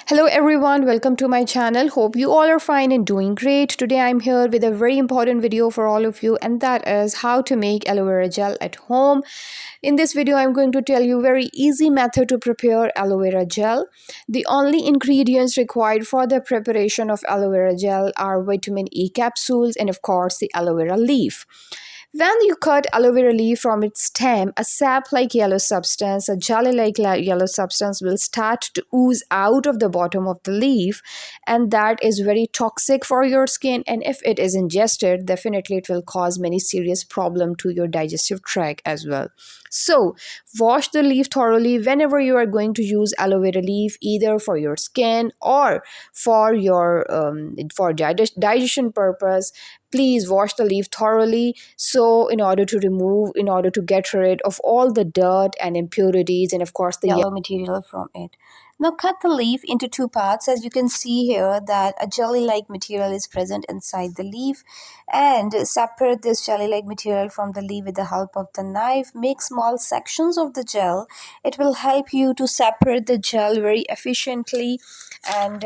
Hello everyone, welcome to my channel. Hope you all are fine and doing great. Today I'm here with a very important video for all of you, and that is how to make aloe vera gel at home. In this video I'm going to tell you very easy method to prepare aloe vera gel. The only ingredients required for the preparation of aloe vera gel are vitamin E capsules and of course the aloe vera leaf. When you cut aloe vera leaf from its stem, a sap-like yellow substance, a jelly-like yellow substance will start to ooze out of the bottom of the leaf, and that is very toxic for your skin. And if it is ingested, definitely it will cause many serious problem to your digestive tract as well. So, wash the leaf thoroughly whenever you are going to use aloe vera leaf, either for your skin or for your digestion purpose. Please wash the leaf thoroughly, so in order to get rid of all the dirt and impurities and of course the yellow material from it. Now cut the leaf into two parts. As you can see here that a jelly-like material is present inside the leaf, and separate this jelly-like material from the leaf with the help of the knife. Make small sections of the gel. It will help you to separate the gel very efficiently and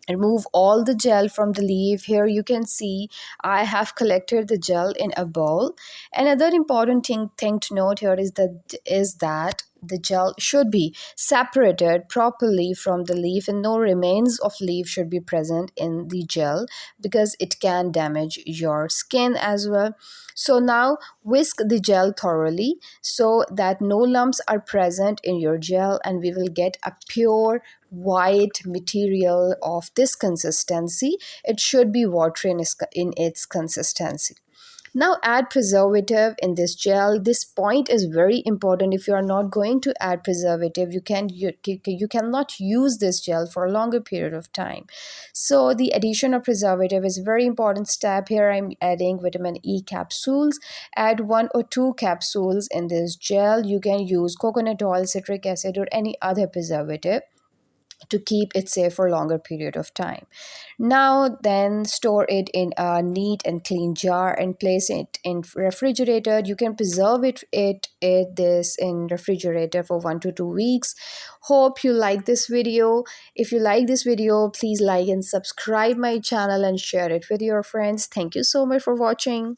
remove all the gel from the leaf. Here you can see I have collected the gel in a bowl. Another important thing to note here is that the gel should be separated properly from the leaf, and no remains of leaf should be present in the gel because it can damage your skin as well. So now whisk the gel thoroughly so that no lumps are present in your gel, and we will get a pure white material of this consistency. It should be watery in its consistency. Now add preservative in this gel. This point is very important. If you are not going to add preservative, you cannot use this gel for a longer period of time. So the addition of preservative is a very important step. Here I'm adding vitamin E capsules. Add 1 or 2 capsules in this gel. You can use coconut oil, citric acid, or any other preservative to keep it safe for a longer period of time. Now then store it in a neat and clean jar and place it in refrigerator. You can preserve this in refrigerator for 1 to 2 weeks. Hope you like this video. If you like this video, please like and subscribe my channel and share it with your friends. Thank you so much for watching.